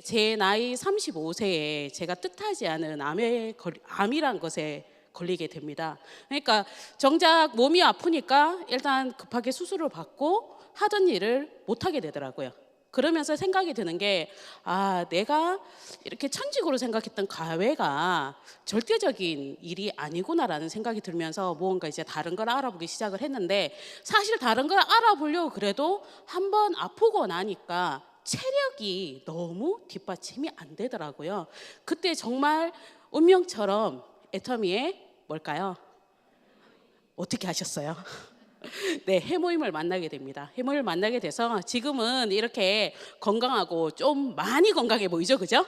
제 나이 35세에 제가 뜻하지 않은 암이란 것에 걸리게 됩니다. 그러니까 정작 몸이 아프니까 일단 급하게 수술을 받고 하던 일을 못하게 되더라고요. 그러면서 생각이 드는 게, 내가 이렇게 천직으로 생각했던 가외가 절대적인 일이 아니구나라는 생각이 들면서 무언가 이제 다른 걸 알아보기 시작을 했는데, 사실 다른 걸 알아보려고 그래도 한번 아프고 나니까 체력이 너무 뒷받침이 안 되더라고요. 그때 정말 운명처럼 애터미에 뭘까요? 어떻게 하셨어요? 네, 해모임을 만나게 됩니다. 해모임을 만나게 돼서 지금은 이렇게 건강하고 좀 많이 건강해 보이죠, 그죠?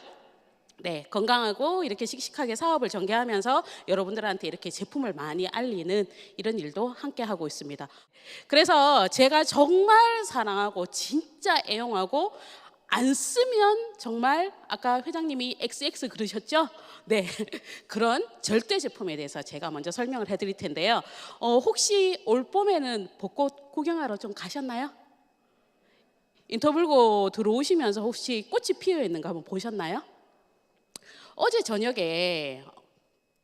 네, 건강하고 이렇게 씩씩하게 사업을 전개하면서 여러분들한테 이렇게 제품을 많이 알리는 이런 일도 함께 하고 있습니다. 그래서 제가 정말 사랑하고 진짜 애용하고 안 쓰면 정말 아까 회장님이 XX 그러셨죠? 네, 그런 절대 제품에 대해서 제가 먼저 설명을 해드릴 텐데요. 혹시 올 봄에는 벚꽃 구경하러 좀 가셨나요? 인터뷰고 들어오시면서 혹시 꽃이 피어 있는 거 한번 보셨나요? 어제 저녁에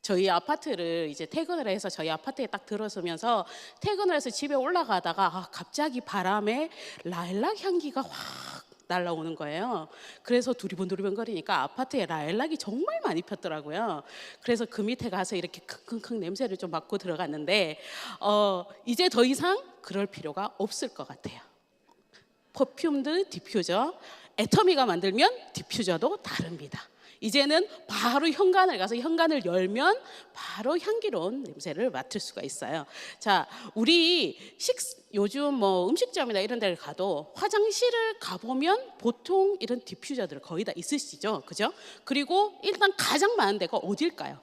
저희 아파트를 이제 퇴근을 해서 저희 아파트에 딱 들어서면서 퇴근을 해서 집에 올라가다가 갑자기 바람에 라일락 향기가 확 날라오는 거예요. 그래서 두리번두리번 거리니까 아파트에 라일락이 정말 많이 폈더라고요. 그래서 그 밑에 가서 이렇게 킁킁킁 냄새를 좀 맡고 들어갔는데 이제 더 이상 그럴 필요가 없을 것 같아요. 퍼퓸드 디퓨저, 애터미가 만들면 디퓨저도 다릅니다. 이제는 바로 현관을 가서 현관을 열면 바로 향기로운 냄새를 맡을 수가 있어요. 자, 우리 요즘 뭐 음식점이나 이런 데를 가도 화장실을 가보면 보통 이런 디퓨저들 거의 다 있으시죠, 그죠? 그리고 일단 가장 많은 데가 어딜까요?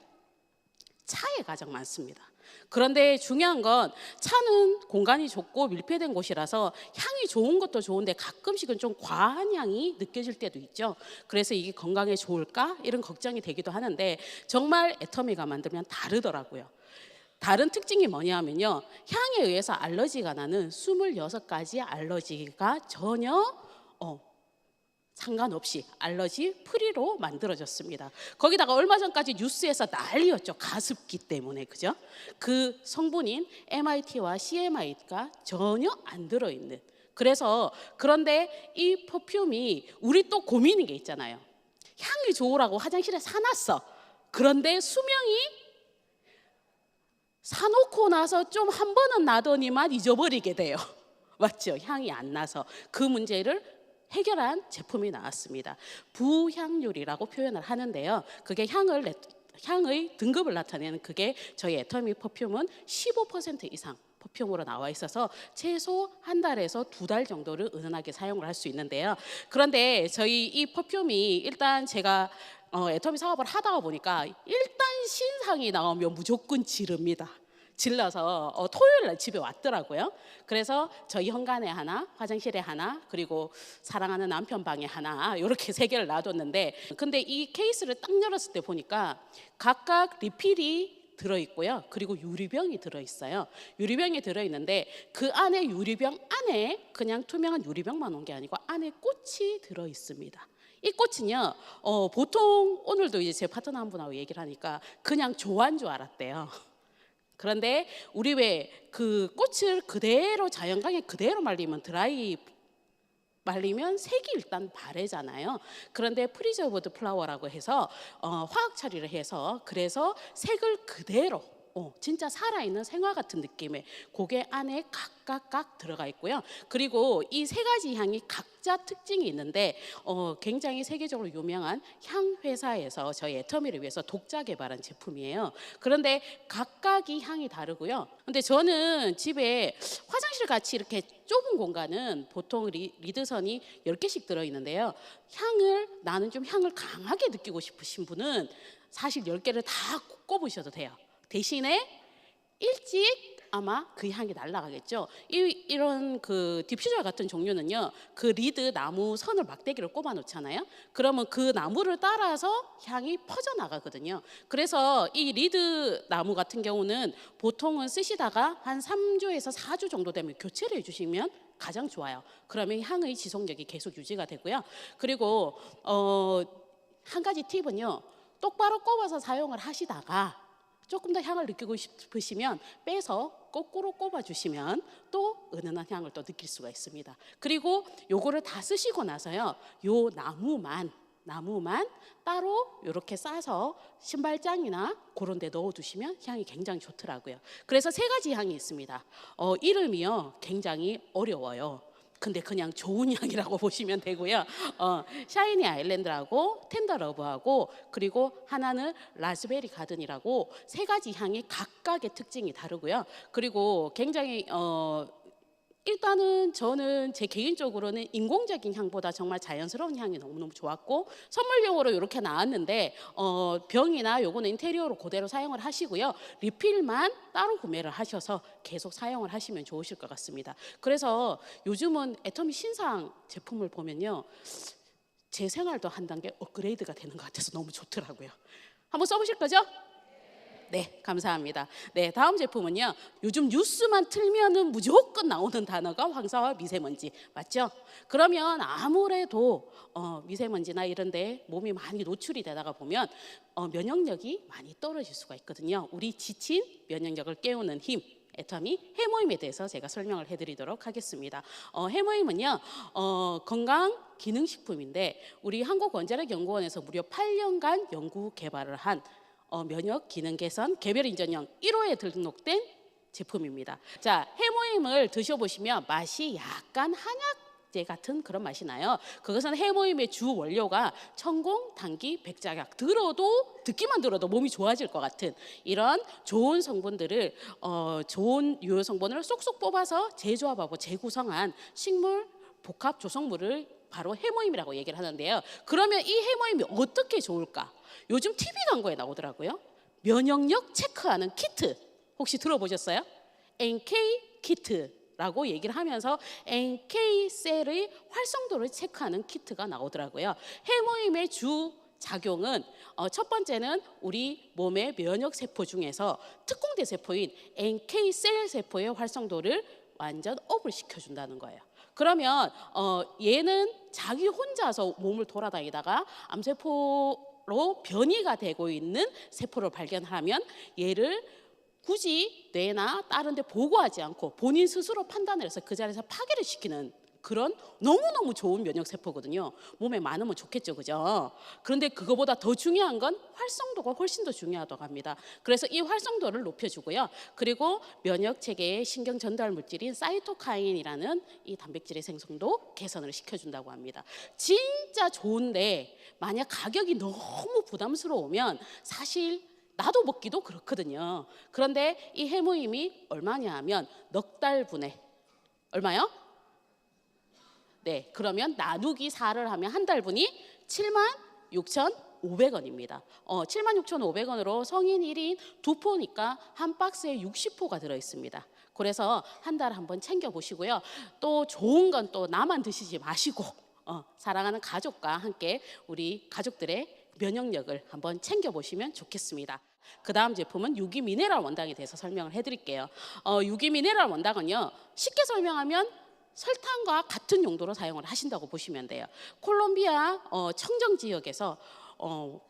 차에 가장 많습니다. 그런데 중요한 건 차는 공간이 좁고 밀폐된 곳이라서 향이 좋은 것도 좋은데 가끔씩은 좀 과한 향이 느껴질 때도 있죠. 그래서 이게 건강에 좋을까? 이런 걱정이 되기도 하는데 정말 애터미가 만들면 다르더라고요. 다른 특징이 뭐냐면요, 향에 의해서 알러지가 나는 26가지 알러지가 전혀 상관없이 알러지 프리로 만들어졌습니다. 거기다가 얼마 전까지 뉴스에서 난리였죠. 가습기 때문에, 그죠? 그 성분인 MIT와 CMI가 전혀 안 들어있는. 그런데 이 퍼퓸이 우리 또 고민인 게 있잖아요. 향이 좋으라고 화장실에 사놨어. 그런데 수명이 사놓고 나서 좀 한 번은 나더니만 잊어버리게 돼요. 맞죠? 향이 안 나서. 그 문제를 해결한 제품이 나왔습니다. 부향률이라고 표현을 하는데요. 그게 향의 등급을 나타내는 그게 저희 애터미 퍼퓸은 15% 이상 퍼퓸으로 나와 있어서 최소 한 달에서 2달 정도를 은은하게 사용을 할 수 있는데요. 그런데 저희 이 퍼퓸이 일단 제가 애터미 사업을 하다가 보니까 일단 신상이 나오면 무조건 지릅니다. 질러서 토요일 날 집에 왔더라고요. 그래서 저희 현관에 하나, 화장실에 하나, 그리고 사랑하는 남편 방에 하나, 이렇게 3개를 놔뒀는데, 근데 이 케이스를 딱 열었을 때 보니까 각각 리필이 들어있고요. 그리고 유리병이 들어있어요. 유리병이 들어있는데 그 안에 유리병 안에 그냥 투명한 유리병만 온 게 아니고 안에 꽃이 들어있습니다. 이 꽃은요, 보통 오늘도 이제 제 파트너 한 분하고 얘기를 하니까 그냥 조화인 줄 알았대요. 그런데 우리 왜 그 꽃을 그대로 자연광에 그대로 말리면 드라이 말리면 색이 일단 바래잖아요. 그런데 프리저브드 플라워라고 해서 화학 처리를 해서 그래서 색을 그대로 진짜 살아있는 생화 같은 느낌의 그게 안에 각각 들어가 있고요. 그리고 이 3가지 향이 각자 특징이 있는데 굉장히 세계적으로 유명한 향 회사에서 저희 애터미를 위해서 독자 개발한 제품이에요. 그런데 각각이 향이 다르고요. 근데 저는 집에 화장실 같이 이렇게 좁은 공간은 보통 리드선이 10개씩 들어있는데요. 나는 좀 향을 강하게 느끼고 싶으신 분은 사실 10개를 다 꼽으셔도 돼요. 대신에 일찍 아마 그 향이 날아가겠죠. 이런 그 디퓨저 같은 종류는요, 그 리드 나무 선을 막대기를 꼽아 놓잖아요. 그러면 그 나무를 따라서 향이 퍼져 나가거든요. 그래서 이 리드 나무 같은 경우는 보통은 쓰시다가 한 3주에서 4주 정도 되면 교체를 해주시면 가장 좋아요. 그러면 향의 지속력이 계속 유지가 되고요. 그리고 한 가지 팁은요, 똑바로 꼽아서 사용을 하시다가 조금 더 향을 느끼고 싶으시면 빼서 거꾸로 꼽아주시면 또 은은한 향을 또 느낄 수가 있습니다. 그리고 요거를 다 쓰시고 나서요, 요 나무만 따로 이렇게 싸서 신발장이나 그런 데 넣어두시면 향이 굉장히 좋더라고요. 그래서 3가지 향이 있습니다. 이름이요 굉장히 어려워요. 근데 그냥 좋은 향이라고 보시면 되고요. 샤이니 아일랜드라고 텐더러브하고 그리고 하나는 라즈베리 가든이라고 3가지 향이 각각의 특징이 다르고요. 그리고 굉장히 일단은 저는 제 개인적으로는 인공적인 향보다 정말 자연스러운 향이 너무너무 좋았고, 선물용으로 이렇게 나왔는데 병이나 요거는 인테리어로 그대로 사용을 하시고요. 리필만 따로 구매를 하셔서 계속 사용을 하시면 좋으실 것 같습니다. 그래서 요즘은 애터미 신상 제품을 보면요, 제 생활도 한 단계 업그레이드가 되는 것 같아서 너무 좋더라고요. 한번 써보실 거죠? 네, 감사합니다. 네, 다음 제품은요, 요즘 뉴스만 틀면은 무조건 나오는 단어가 황사와 미세먼지, 맞죠? 그러면 아무래도 미세먼지나 이런데 몸이 많이 노출이 되다가 보면 면역력이 많이 떨어질 수가 있거든요. 우리 지친 면역력을 깨우는 힘, 애터미 해모임에 대해서 제가 설명을 해드리도록 하겠습니다. 해모임은요, 건강 기능식품인데 우리 한국원자력연구원에서 무려 8년간 연구 개발을 한 면역 기능 개선 개별 인증형 1호에 등록된 제품입니다. 자, 해모임을 드셔보시면 맛이 약간 한약재 같은 그런 맛이 나요. 그것은 해모임의 주 원료가 천공, 당기, 백작약, 듣기만 들어도 몸이 좋아질 것 같은 이런 좋은 성분들을 좋은 유효 성분을 쏙쏙 뽑아서 재조합하고 재구성한 식물 복합 조성물을 바로 해모임이라고 얘기를 하는데요. 그러면 이 해모임이 어떻게 좋을까? 요즘 TV 광고에 나오더라고요. 면역력 체크하는 키트, 혹시 들어보셨어요? NK 키트라고 얘기를 하면서 NK 셀의 활성도를 체크하는 키트가 나오더라고요. 해모임의 주 작용은 첫 번째는 우리 몸의 면역 세포 중에서 특공대 세포인 NK 셀 세포의 활성도를 완전 업을 시켜준다는 거예요. 그러면 얘는 자기 혼자서 몸을 돌아다니다가 암세포로 변이가 되고 있는 세포를 발견하면 얘를 굳이 뇌나 다른 데 보고하지 않고 본인 스스로 판단을 해서 그 자리에서 파괴를 시키는 그런 너무너무 좋은 면역세포거든요. 몸에 많으면 좋겠죠, 그죠? 그런데 그거보다 더 중요한 건 활성도가 훨씬 더 중요하다고 합니다. 그래서 이 활성도를 높여주고요. 그리고 면역체계의 신경 전달 물질인 사이토카인이라는 이 단백질의 생성도 개선을 시켜준다고 합니다. 진짜 좋은데 만약 가격이 너무 부담스러우면 사실 나도 먹기도 그렇거든요. 그런데 이 해모임이 얼마냐 하면 넉 달분에 얼마요? 네, 그러면 나누기 4를 하면 한 달분이 76,500원입니다. 76,500원으로 성인 1인 2포니까 한 박스에 60포가 들어있습니다. 그래서 한 달에 한번 챙겨보시고요. 또 좋은 건 또 나만 드시지 마시고 사랑하는 가족과 함께 우리 가족들의 면역력을 한번 챙겨보시면 좋겠습니다. 그 다음 제품은 유기미네랄 원당에 대해서 설명을 해드릴게요. 유기미네랄 원당은요, 쉽게 설명하면 설탕과 같은 용도로 사용을 하신다고 보시면 돼요. 콜롬비아 청정 지역에서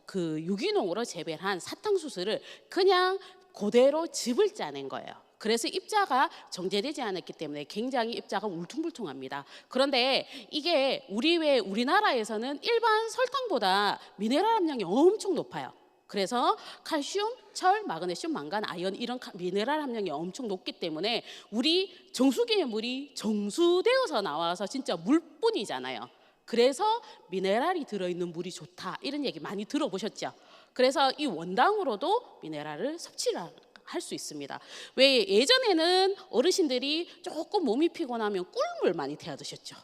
그 유기농으로 재배한 사탕수수를 그냥 그대로 즙을 짜낸 거예요. 그래서 입자가 정제되지 않았기 때문에 굉장히 입자가 울퉁불퉁합니다. 그런데 이게 우리나라에서는 일반 설탕보다 미네랄 함량이 엄청 높아요. 그래서 칼슘, 철, 마그네슘, 망간, 아연 이런 미네랄 함량이 엄청 높기 때문에 우리 정수기의 물이 정수되어서 나와서 진짜 물뿐이잖아요. 그래서 미네랄이 들어있는 물이 좋다 이런 얘기 많이 들어보셨죠? 그래서 이 원당으로도 미네랄을 섭취를 할 수 있습니다. 왜 예전에는 어르신들이 조금 몸이 피곤하면 꿀물 많이 태워 드셨죠?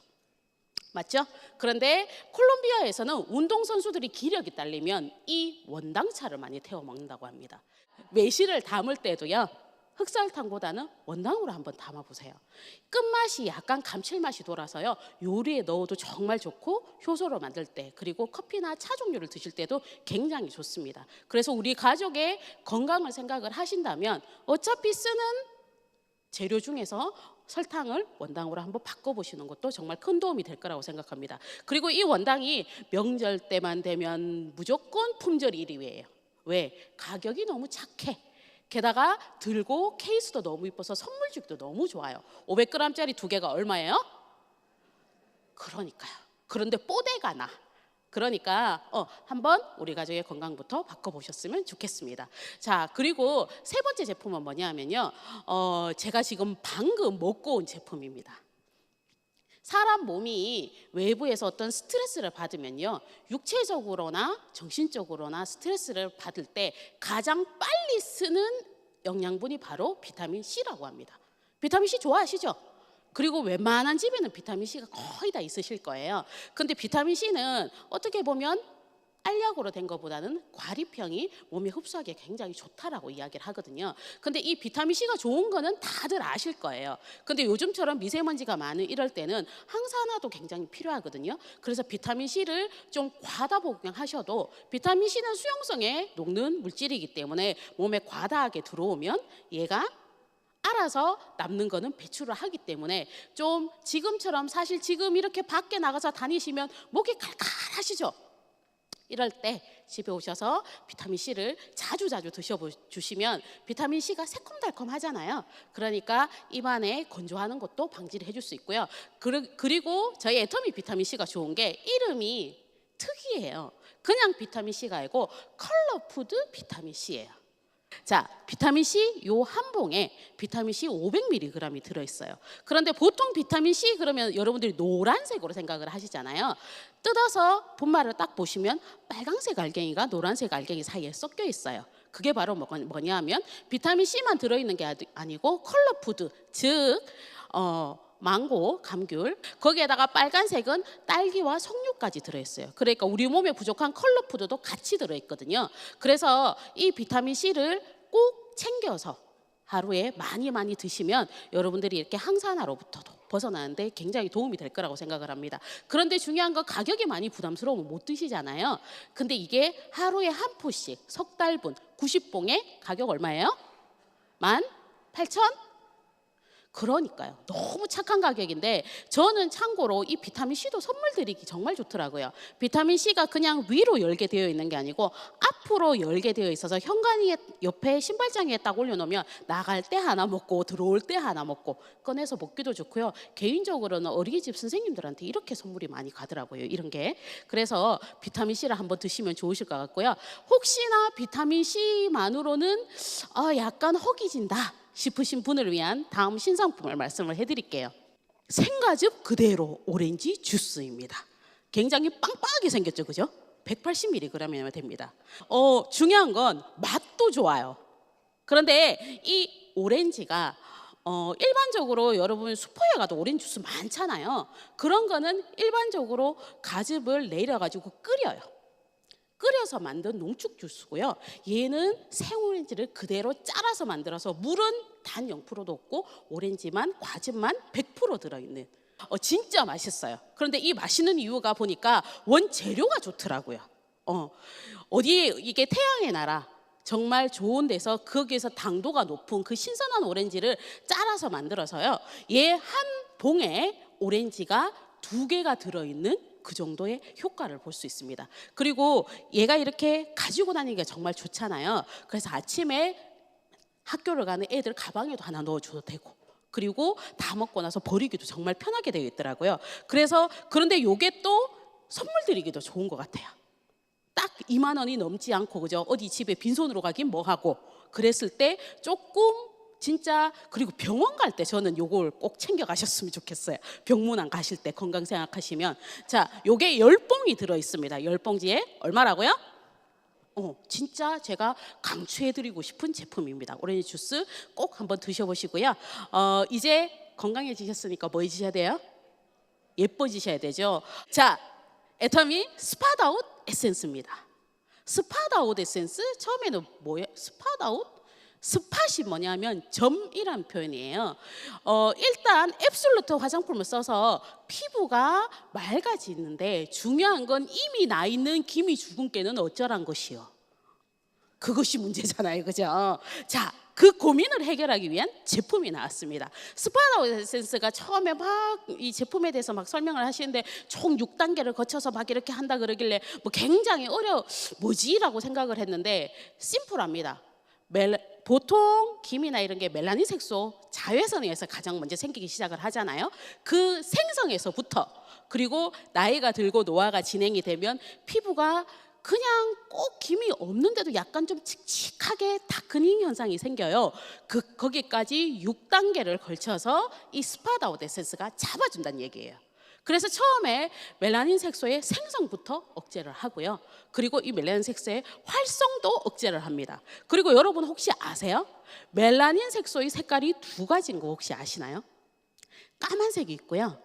맞죠? 그런데 콜롬비아에서는 운동선수들이 기력이 딸리면 이 원당차를 많이 태워 먹는다고 합니다. 매실을 담을 때도요, 흑설탕보다는 원당으로 한번 담아보세요. 끝맛이 약간 감칠맛이 돌아서요. 요리에 넣어도 정말 좋고 효소로 만들 때 그리고 커피나 차 종류를 드실 때도 굉장히 좋습니다. 그래서 우리 가족의 건강을 생각을 하신다면 어차피 쓰는 재료 중에서 설탕을 원당으로 한번 바꿔보시는 것도 정말 큰 도움이 될 거라고 생각합니다. 그리고 이 원당이 명절 때만 되면 무조건 품절 1위예요. 왜? 가격이 너무 착해. 게다가 들고 케이스도 너무 이뻐서 선물 주기도 너무 좋아요. 500g짜리 2개가 얼마예요? 그러니까요. 그런데 뽀대가 나. 그러니까 한번 우리 가족의 건강부터 바꿔보셨으면 좋겠습니다. 자, 그리고 세 번째 제품은 뭐냐면요. 제가 지금 방금 먹고 온 제품입니다. 사람 몸이 외부에서 어떤 스트레스를 받으면요, 육체적으로나 정신적으로나 스트레스를 받을 때 가장 빨리 쓰는 영양분이 바로 비타민 C라고 합니다. 비타민 C 좋아하시죠? 그리고 웬만한 집에는 비타민 C가 거의 다 있으실 거예요. 근데 비타민 C는 어떻게 보면 알약으로 된 것보다는 과립형이 몸에 흡수하기에 굉장히 좋다라고 이야기를 하거든요. 근데 이 비타민 C가 좋은 거는 다들 아실 거예요. 근데 요즘처럼 미세먼지가 많은 이럴 때는 항산화도 굉장히 필요하거든요. 그래서 비타민 C를 좀 과다 복용하셔도 비타민 C는 수용성에 녹는 물질이기 때문에 몸에 과다하게 들어오면 얘가 알아서 남는 거는 배출을 하기 때문에 좀 지금처럼 사실 지금 이렇게 밖에 나가서 다니시면 목이 칼칼하시죠? 이럴 때 집에 오셔서 비타민 C를 자주 드셔주시면 비타민 C가 새콤달콤 하잖아요. 그러니까 입안에 건조하는 것도 방지를 해줄 수 있고요. 그리고 저희 애터미 비타민 C가 좋은 게 이름이 특이해요. 그냥 비타민 C가 아니고 컬러푸드 비타민 C예요. 자, 비타민 C 요 한 봉에 비타민 C 500mg이 들어있어요. 그런데 보통 비타민 C 그러면 여러분들이 노란색으로 생각을 하시잖아요. 뜯어서 분말을 딱 보시면 빨강색 알갱이가 노란색 알갱이 사이에 섞여 있어요. 그게 바로 뭐냐 하면 비타민 C만 들어있는 게 아니고 컬러푸드, 즉 망고, 감귤, 거기에다가 빨간색은 딸기와 석류까지 들어있어요. 그러니까 우리 몸에 부족한 컬러푸드도 같이 들어있거든요. 그래서 이 비타민 C를 꼭 챙겨서 하루에 많이 드시면 여러분들이 이렇게 항산화로부터도 벗어나는데 굉장히 도움이 될 거라고 생각을 합니다. 그런데 중요한 건 가격이 많이 부담스러우면 못 드시잖아요. 근데 이게 하루에 한 포씩 석 달분 90봉에 가격 얼마예요? 18,000? 그러니까요. 너무 착한 가격인데 저는 참고로 이 비타민 C도 선물 드리기 정말 좋더라고요. 비타민 C가 그냥 위로 열게 되어 있는 게 아니고 앞으로 열게 되어 있어서 현관이 옆에 신발장에 딱 올려놓으면 나갈 때 하나 먹고 들어올 때 하나 먹고 꺼내서 먹기도 좋고요. 개인적으로는 어린이집 선생님들한테 이렇게 선물이 많이 가더라고요. 이런 게. 그래서 비타민 C를 한번 드시면 좋으실 것 같고요. 혹시나 비타민 C만으로는 약간 허기진다 싶으신 분을 위한 다음 신상품을 말씀을 해드릴게요. 생과즙 그대로 오렌지 주스입니다. 굉장히 빵빵하게 생겼죠, 그죠? 180mg이면 됩니다. 중요한 건 맛도 좋아요. 그런데 이 오렌지가 일반적으로 여러분 슈퍼에 가도 오렌지 주스 많잖아요. 그런 거는 일반적으로 과즙을 내려가지고 끓여서 만든 농축 주스고요. 얘는 생오렌지를 그대로 잘라서 만들어서 물은 단 0%도 없고 오렌지만 과즙만 100% 들어있는 진짜 맛있어요. 그런데 이 맛있는 이유가 보니까 원재료가 좋더라고요. 어디에 이게 태양의 나라 정말 좋은 데서 거기에서 당도가 높은 그 신선한 오렌지를 잘라서 만들어서요. 얘 한 봉에 오렌지가 2개가 들어있는 그 정도의 효과를 볼 수 있습니다. 그리고 얘가 이렇게 가지고 다니기가 정말 좋잖아요. 그래서 아침에 학교를 가는 애들 가방에도 하나 넣어줘도 되고 그리고 다 먹고 나서 버리기도 정말 편하게 되어 있더라고요. 그런데 요게 또 선물 드리기도 좋은 것 같아요. 딱 2만 원이 넘지 않고 그죠? 어디 집에 빈손으로 가긴 뭐하고 그랬을 때 조금 진짜 그리고 병원 갈 때 저는 요걸 꼭 챙겨 가셨으면 좋겠어요. 병문안 가실 때 건강 생각하시면 자, 요게 10봉이 들어 있습니다. 10봉지에 얼마라고요? 진짜 제가 강추해드리고 싶은 제품입니다. 오렌지 주스 꼭 한번 드셔보시고요. 이제 건강해지셨으니까 뭐 해주셔야 돼요? 예뻐지셔야 되죠. 자, 애터미 스팟아웃 에센스입니다. 스팟아웃 에센스 처음에는 뭐예요? 스팟아웃? 스팟이 뭐냐면 점이란 표현이에요. 일단 앱솔루트 화장품을 써서 피부가 맑아지는데 중요한 건 이미 나 있는 기미 주근깨는 어쩌란 것이요. 그것이 문제잖아요, 그죠? 자, 그 고민을 해결하기 위한 제품이 나왔습니다. 스파다우 에센스가 처음에 막 이 제품에 대해서 막 설명을 하시는데 총 6단계를 거쳐서 막 이렇게 한다 그러길래 뭐 굉장히 뭐지라고 생각을 했는데 심플합니다. 보통 기미나 이런 게 멜라닌 색소 자외선에 의해서 가장 먼저 생기기 시작을 하잖아요. 그 생성에서부터 그리고 나이가 들고 노화가 진행이 되면 피부가 그냥 꼭 기미 없는데도 약간 좀 칙칙하게 다크닝 현상이 생겨요. 거기까지 6단계를 걸쳐서 이 스파다우 에센스가 잡아준다는 얘기예요. 그래서 처음에 멜라닌 색소의 생성부터 억제를 하고요. 그리고 이 멜라닌 색소의 활성도 억제를 합니다. 그리고 여러분 혹시 아세요? 멜라닌 색소의 색깔이 두 가지인 거 혹시 아시나요? 까만색이 있고요.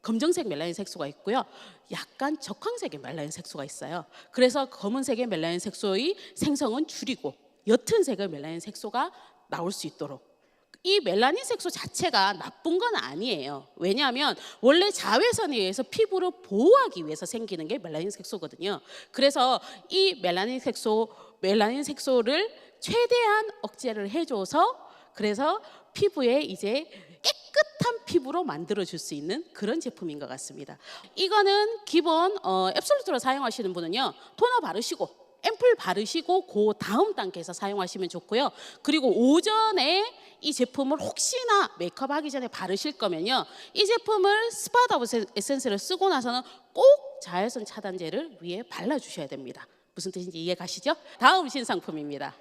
검정색 멜라닌 색소가 있고요. 약간 적황색의 멜라닌 색소가 있어요. 그래서 검은색의 멜라닌 색소의 생성은 줄이고 옅은 색의 멜라닌 색소가 나올 수 있도록. 이 멜라닌 색소 자체가 나쁜 건 아니에요. 왜냐하면 원래 자외선에 의해서 피부를 보호하기 위해서 생기는 게 멜라닌 색소거든요. 그래서 이 멜라닌 색소를 최대한 억제를 해줘서 그래서 피부에 이제 깨끗한 피부로 만들어줄 수 있는 그런 제품인 것 같습니다. 이거는 기본 앱솔루트로 사용하시는 분은요, 토너 바르시고 앰플 바르시고 그 다음 단계에서 사용하시면 좋고요. 그리고 오전에 이 제품을 혹시나 메이크업 하기 전에 바르실 거면요, 이 제품을 스파다우 에센스를 쓰고 나서는 꼭 자외선 차단제를 위에 발라주셔야 됩니다. 무슨 뜻인지 이해 가시죠? 다음 신상품입니다.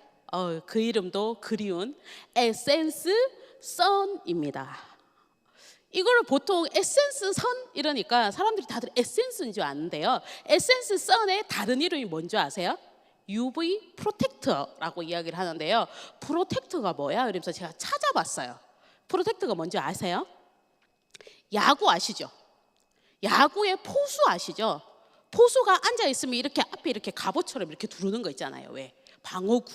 그 이름도 그리운 에센스 선입니다. 이걸 보통 에센스 선 이러니까 사람들이 다들 에센스인 줄 아는데요. 에센스 선의 다른 이름이 뭔지 아세요? UV 프로텍터라고 이야기를 하는데요. 프로텍터가 뭐야? 그러면서 제가 찾아봤어요. 프로텍터가 뭔지 아세요? 야구 아시죠? 야구의 포수 아시죠? 포수가 앉아 있으면 이렇게 앞에 이렇게 갑옷처럼 이렇게 두르는 거 있잖아요. 왜? 방어구.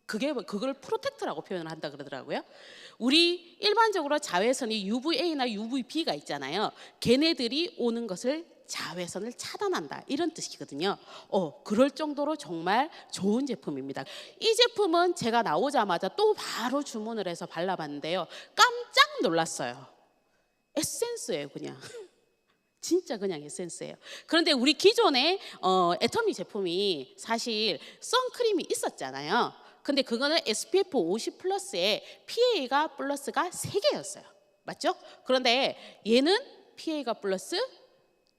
그걸 프로텍터라고 표현을 한다 그러더라고요. 우리 일반적으로 자외선이 UVA나 UVB가 있잖아요. 걔네들이 오는 것을 자외선을 차단한다 이런 뜻이거든요. 그럴 정도로 정말 좋은 제품입니다. 이 제품은 제가 나오자마자 또 바로 주문을 해서 발라봤는데요. 깜짝 놀랐어요. 에센스예요, 그냥. 진짜 그냥 에센스예요. 그런데 우리 기존에 애터미 제품이 사실 선크림이 있었잖아요. 근데 그거는 SPF 50 플러스에 PA가 플러스가 3개였어요. 맞죠? 그런데 얘는 PA가 플러스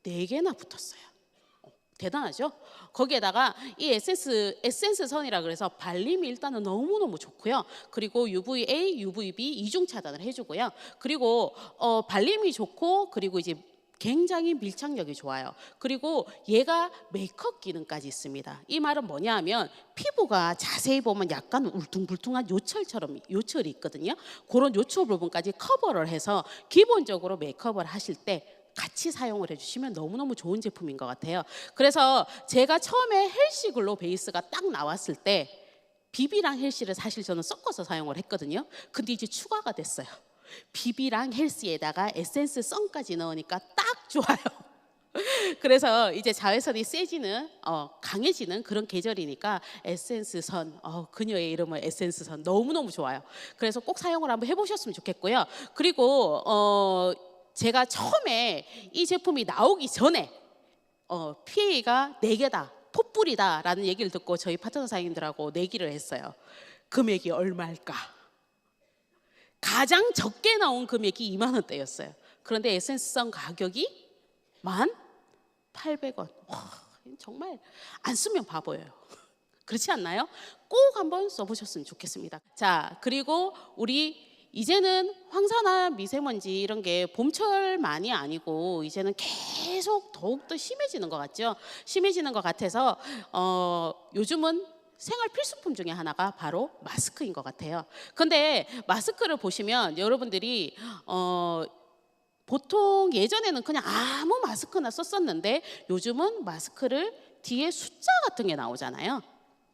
4개나 붙었어요. 대단하죠? 거기에다가 이 에센스 선이라 그래서 발림이 일단은 너무너무 좋고요. 그리고 UVA, UVB 이중 차단을 해주고요. 그리고 발림이 좋고 그리고 이제 굉장히 밀착력이 좋아요. 그리고 얘가 메이크업 기능까지 있습니다. 이 말은 뭐냐 하면 피부가 자세히 보면 약간 울퉁불퉁한 요철이 있거든요. 그런 요철 부분까지 커버를 해서 기본적으로 메이크업을 하실 때 같이 사용을 해주시면 너무너무 좋은 제품인 것 같아요. 그래서 제가 처음에 헬시 글로 베이스가 딱 나왔을 때 비비랑 헬시를 사실 저는 섞어서 사용을 했거든요. 근데 이제 추가가 됐어요. 비비랑 헬스에다가 에센스 선까지 넣으니까 딱 좋아요. 그래서 이제 자외선이 세지는 강해지는 그런 계절이니까 에센스 선, 그녀의 이름은 에센스 선 너무너무 좋아요. 그래서 꼭 사용을 한번 해보셨으면 좋겠고요. 그리고 제가 처음에 이 제품이 나오기 전에 PA가 4개다, pot불이다 라는 얘기를 듣고 저희 파트너 사장님들하고 내기를 했어요. 금액이 얼마일까? 가장 적게 나온 금액이 2만 원대였어요. 그런데 에센스성 가격이 1,800원. 와, 정말 안 쓰면 바보예요. 그렇지 않나요? 꼭 한번 써보셨으면 좋겠습니다. 자, 그리고 우리 이제는 황사나 미세먼지 이런 게 봄철만이 아니고 이제는 계속 더욱더 심해지는 것 같죠? 심해지는 것 같아서 요즘은 생활 필수품 중에 하나가 바로 마스크인 것 같아요. 근데 마스크를 보시면 여러분들이 보통 예전에는 그냥 아무 마스크나 썼었는데 요즘은 마스크를 뒤에 숫자 같은 게 나오잖아요.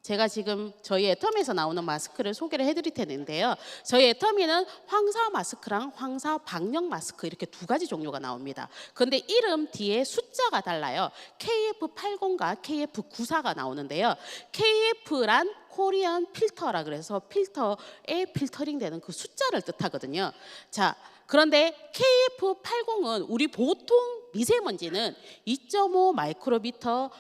제가 지금 저희 애터미에서 나오는 마스크를 소개를 해드릴 텐데요. 저희 애터미는 황사 마스크랑 황사 방역 마스크 이렇게 두 가지 종류가 나옵니다. 그런데 이름 뒤에 숫자가 달라요. KF80과 KF94가 나오는데요. KF란 코리안 필터라 그래서 필터에 필터링 되는 그 숫자를 뜻하거든요. 자, 그런데 KF80은 우리 보통 미세먼지는 2.5 마이크로미터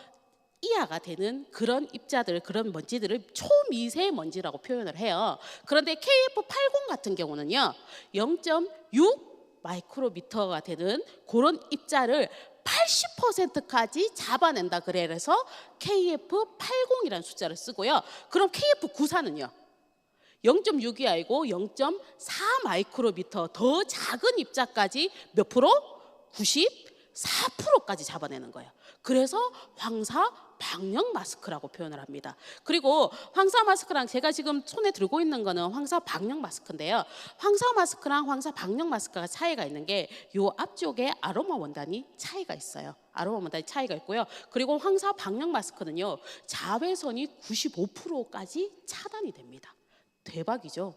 이하가 되는 그런 입자들, 그런 먼지들을 초미세먼지라고 표현을 해요. 그런데 KF80 같은 경우는요, 0.6 마이크로미터가 되는 그런 입자를 80%까지 잡아낸다 그래서 KF80이라는 숫자를 쓰고요. 그럼 KF94는요? 0.6이 아니고 0.4 마이크로미터 더 작은 입자까지 몇 프로? 94%까지 잡아내는 거예요. 그래서 황사 방역 마스크라고 표현을 합니다. 그리고 황사 마스크랑 제가 지금 손에 들고 있는 거는 황사 방역 마스크인데요. 황사 마스크랑 황사 방역 마스크가 차이가 있는 게 요 앞쪽에 아로마 원단이 차이가 있어요. 아로마 원단이 차이가 있고요. 그리고 황사 방역 마스크는요, 자외선이 95%까지 차단이 됩니다. 대박이죠.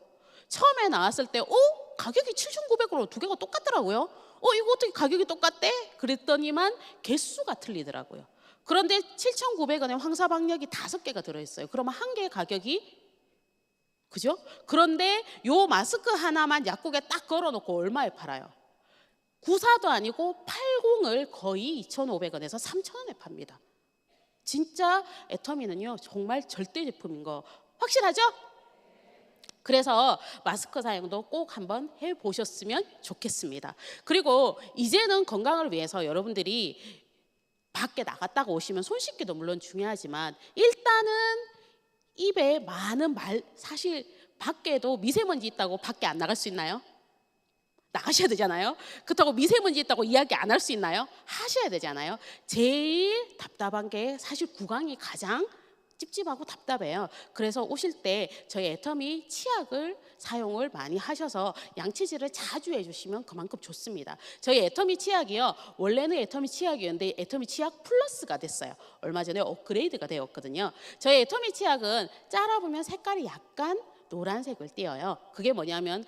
처음에 나왔을 때 가격이 7,900원으로 두 개가 똑같더라고요. 이거 어떻게 가격이 똑같대? 그랬더니만 개수가 틀리더라고요. 그런데 7,900원에 황사방역이 5개가 들어있어요. 그러면 한 개의 가격이, 그죠? 그런데 요 마스크 하나만 약국에 딱 걸어놓고 얼마에 팔아요? 94도 아니고 80을 거의 2,500원에서 3,000원에 팝니다. 진짜 애터미는요, 정말 절대 제품인 거 확실하죠? 그래서 마스크 사용도 꼭 한번 해보셨으면 좋겠습니다. 그리고 이제는 건강을 위해서 여러분들이 밖에 나갔다가 오시면 손 씻기도 물론 중요하지만 일단은 입에 많은 사실 밖에도 미세먼지 있다고 밖에 안 나갈 수 있나요? 나가셔야 되잖아요. 그렇다고 미세먼지 있다고 이야기 안 할 수 있나요? 하셔야 되잖아요. 제일 답답한 게 사실 구강이 가장 찝찝하고 답답해요. 그래서 오실 때 저희 애터미 치약을 사용을 많이 하셔서 양치질을 자주 해주시면 그만큼 좋습니다. 저희 애터미 치약이요, 원래는 애터미 치약이었는데 애터미 치약 플러스가 됐어요. 얼마 전에 업그레이드가 되었거든요. 저희 애터미 치약은 짜라보면 색깔이 약간 노란색을 띄어요. 그게 뭐냐면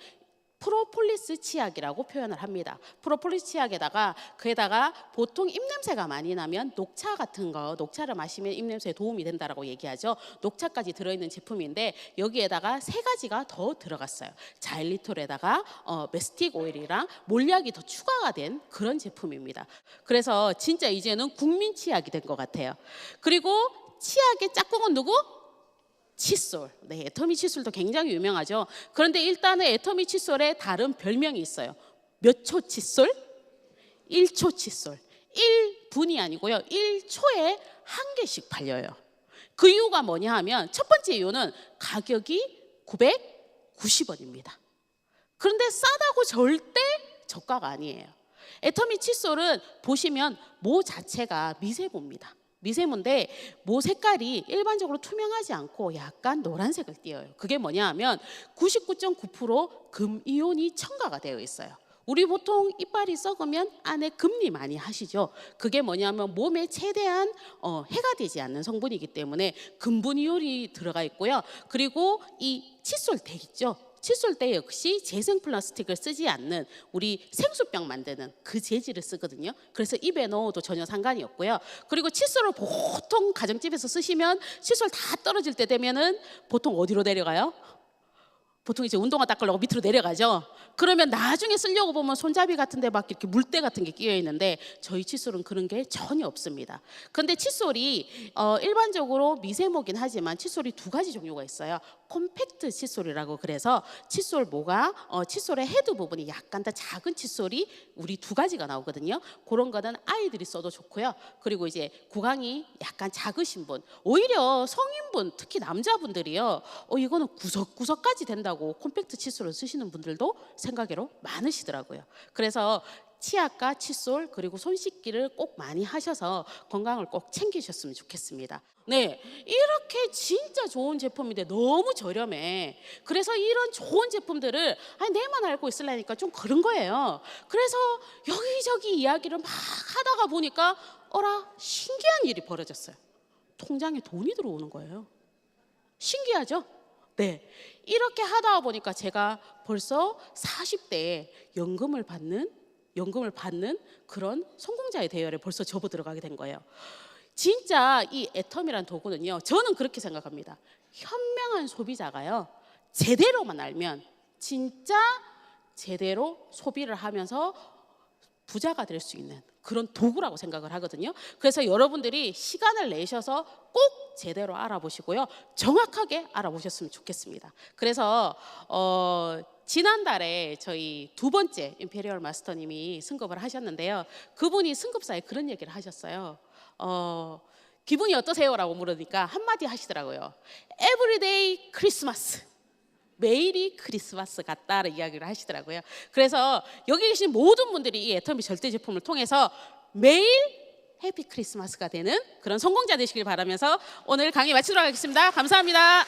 프로폴리스 치약이라고 표현을 합니다. 프로폴리스 치약에다가 그에다가 보통 입냄새가 많이 나면 녹차 같은 거, 녹차를 마시면 입냄새에 도움이 된다라고 얘기하죠. 녹차까지 들어있는 제품인데 여기에다가 3가지가 더 들어갔어요. 자일리톨에다가 메스틱 오일이랑 몰약이 더 추가가 된 그런 제품입니다. 그래서 진짜 이제는 국민 치약이 된 것 같아요. 그리고 치약의 짝꿍은 누구? 칫솔. 네, 애터미 칫솔도 굉장히 유명하죠. 그런데 일단은 애터미 칫솔에 다른 별명이 있어요. 몇 초 칫솔? 1초 칫솔. 1분이 아니고요, 1초에 한 개씩 팔려요. 그 이유가 뭐냐 하면 첫 번째 이유는 가격이 990원입니다. 그런데 싸다고 절대 저가가 아니에요. 애터미 칫솔은 보시면 모 자체가 미세모입니다. 미세모인데 모 색깔이 일반적으로 투명하지 않고 약간 노란색을 띄어요. 그게 뭐냐 하면 99.9% 금이온이 첨가가 되어 있어요. 우리 보통 이빨이 썩으면 안에 금리 많이 하시죠. 그게 뭐냐면 몸에 최대한 해가 되지 않는 성분이기 때문에 금분이온이 들어가 있고요. 그리고 이 칫솔대 있죠. 칫솔대 역시 재생 플라스틱을 쓰지 않는 우리 생수병 만드는 그 재질을 쓰거든요. 그래서 입에 넣어도 전혀 상관이 없고요. 그리고 칫솔을 보통 가정집에서 쓰시면 칫솔 다 떨어질 때 되면은 보통 어디로 내려가요? 보통 이제 운동화 닦으려고 밑으로 내려가죠. 그러면 나중에 쓰려고 보면 손잡이 같은데 막 이렇게 물때 같은 게 끼어 있는데 저희 칫솔은 그런 게 전혀 없습니다. 그런데 칫솔이 일반적으로 미세모긴 하지만 칫솔이 2가지 종류가 있어요. 콤팩트 칫솔이라고 그래서 칫솔의 헤드 부분이 약간 더 작은 칫솔이 우리 2가지가 나오거든요. 그런 거는 아이들이 써도 좋고요. 그리고 이제 구강이 약간 작으신 분, 오히려 성인분, 특히 남자분들이요, 이거는 구석구석까지 된다고 콤팩트 칫솔을 쓰시는 분들도 생각외로 많으시더라고요. 그래서 치약과 칫솔 그리고 손 씻기를 꼭 많이 하셔서 건강을 꼭 챙기셨으면 좋겠습니다. 네, 이렇게 진짜 좋은 제품인데 너무 저렴해. 그래서 이런 좋은 제품들을 내만 알고 있으려니까 좀 그런 거예요. 그래서 여기저기 이야기를 막 하다가 보니까 신기한 일이 벌어졌어요. 통장에 돈이 들어오는 거예요. 신기하죠? 네. 이렇게 하다 보니까 제가 벌써 40대에 연금을 받는 그런 성공자의 대열에 벌써 접어 들어가게 된 거예요. 진짜 이 애텀이란 도구는요, 저는 그렇게 생각합니다. 현명한 소비자가요, 제대로만 알면 진짜 제대로 소비를 하면서 부자가 될 수 있는 그런 도구라고 생각을 하거든요. 그래서 여러분들이 시간을 내셔서 꼭 제대로 알아보시고요, 정확하게 알아보셨으면 좋겠습니다. 그래서 지난달에 저희 두 번째 임페리얼 마스터님이 승급을 하셨는데요, 그분이 승급사에 그런 얘기를 하셨어요. 기분이 어떠세요? 라고 물으니까 한마디 하시더라고요. Everyday 크리스마스. 매일이 크리스마스 같다라는 이야기를 하시더라고요. 그래서 여기 계신 모든 분들이 이 애터미 절대 제품을 통해서 매일 해피 크리스마스가 되는 그런 성공자 되시길 바라면서 오늘 강의 마치도록 하겠습니다. 감사합니다.